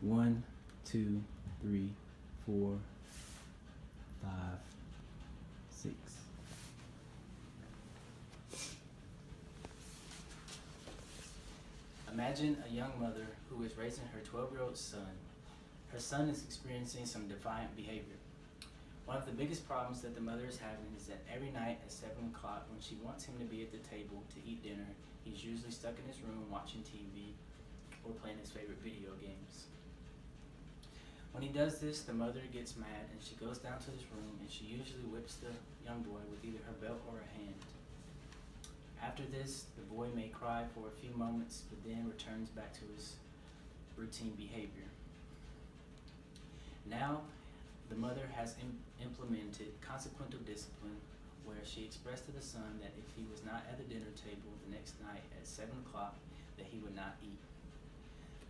One, two, three, four, five, six. Imagine a young mother who is raising her 12-year-old son. Her son is experiencing some defiant behavior. One of the biggest problems that the mother is having is that every night at 7 o'clock, when she wants him to be at the table to eat dinner, he's usually stuck in his room watching TV or playing his favorite video games. When he does this, the mother gets mad and she goes down to his room and she usually whips the young boy with either her belt or her hand. After this, the boy may cry for a few moments, but then returns back to his routine behavior. Now, the mother has implemented consequential discipline, where she expressed to the son that if he was not at the dinner table the next night at 7 o'clock, that he would not eat.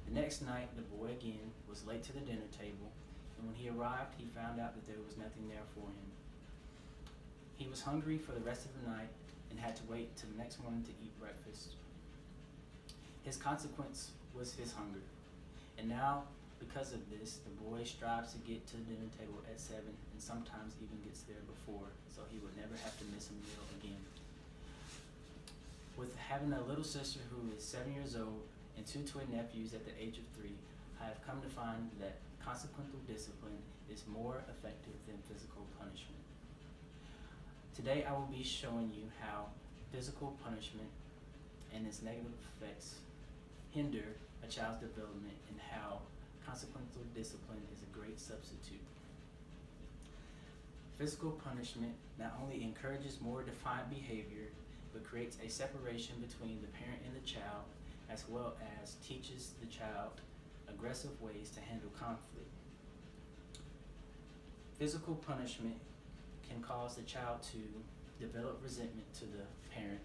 The next night, the boy again was late to the dinner table, and when he arrived, he found out that there was nothing there for him. He was hungry for the rest of the night and had to wait till the next morning to eat breakfast. His consequence was his hunger, and now, because of this, the boy strives to get to the dinner table at 7 and sometimes even gets there before, so he would never have to miss a meal again. With having a little sister who is 7 years old and 2 twin nephews at the age of 3, I have come to find that consequential discipline is more effective than physical punishment. Today I will be showing you how physical punishment and its negative effects hinder a child's development and how consequential discipline is a great substitute. Physical punishment not only encourages more defiant behavior, but creates a separation between the parent and the child, as well as teaches the child aggressive ways to handle conflict. Physical punishment can cause the child to develop resentment to the parent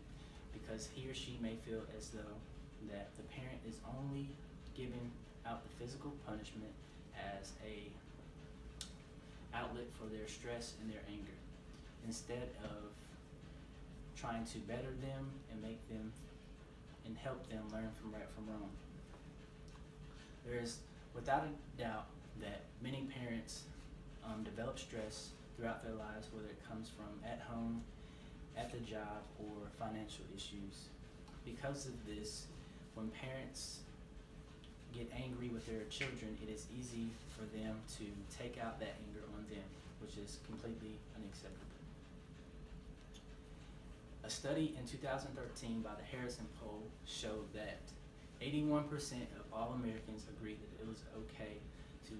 because he or she may feel as though that the parent is only giving out the physical punishment as a outlet for their stress and their anger, instead of trying to better them and make them and help them learn from right from wrong. There is without a doubt that many parents develop stress throughout their lives, whether it comes from at home, at the job, or financial issues. Because of this, when parents get angry with their children, it is easy for them to take out that anger on them, which is completely unacceptable. A study in 2013 by the Harrison poll showed that 81% of all Americans agreed that it was okay to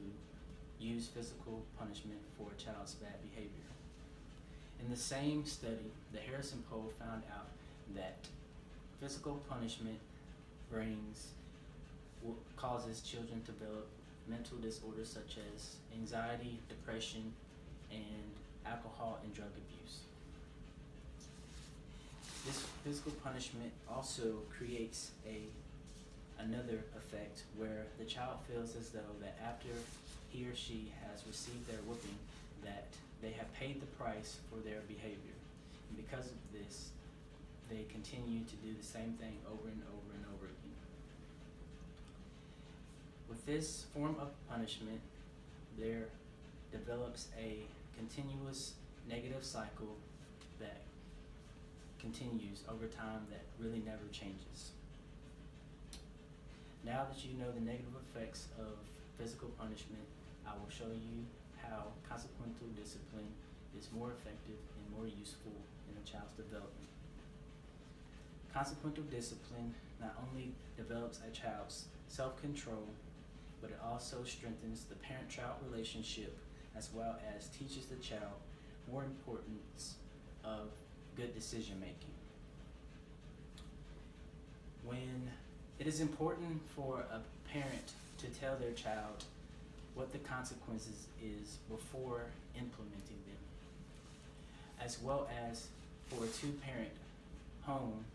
use physical punishment for a child's bad behavior. In the same study, the Harrison poll found out that physical punishment causes children to develop mental disorders such as anxiety, depression, and alcohol and drug abuse. This physical punishment also creates another effect where the child feels as though that after he or she has received their whipping, that they have paid the price for their behavior. And because of this, they continue to do the same thing over and over and over again. With this form of punishment, there develops a continuous negative cycle that continues over time that really never changes. Now that you know the negative effects of physical punishment, I will show you how consequential discipline is more effective and more useful in a child's development. Consequential discipline not only develops a child's self-control, but it also strengthens the parent-child relationship, as well as teaches the child more importance of good decision making. When it is important for a parent to tell their child what the consequences is before implementing them, as well as for a two-parent home,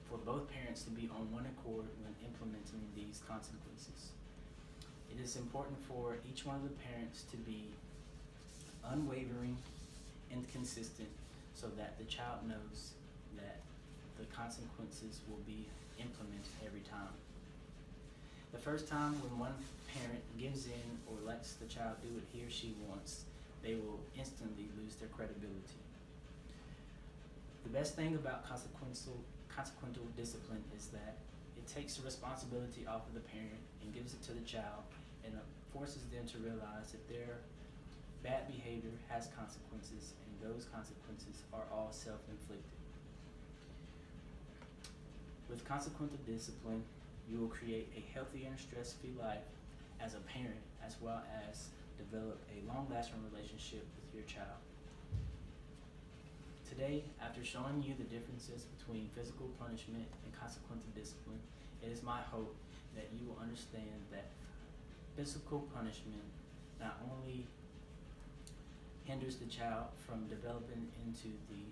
for both parents to be on one accord when implementing these consequences. It is important for each one of the parents to be unwavering and consistent so that the child knows that the consequences will be implemented every time. The first time when one parent gives in lets the child do what he or she wants, they will instantly lose their credibility. The best thing about consequential discipline is that it takes the responsibility off of the parent and gives it to the child, and forces them to realize that their bad behavior has consequences, and those consequences are all self-inflicted. With consequential discipline, you will create a healthier and stress-free life as a parent, as well as develop a long-lasting relationship with your child. Today, after showing you the differences between physical punishment and consequential discipline, it is my hope that you will understand that physical punishment not only hinders the child from developing into the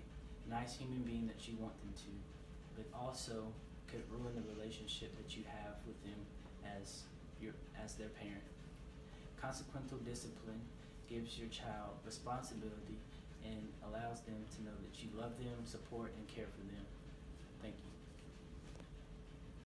nice human being that you want them to, but also could ruin the relationship that you have with them as their parent. Consequential discipline gives your child responsibility and allows them to know that you love them, support, and care for them. Thank you.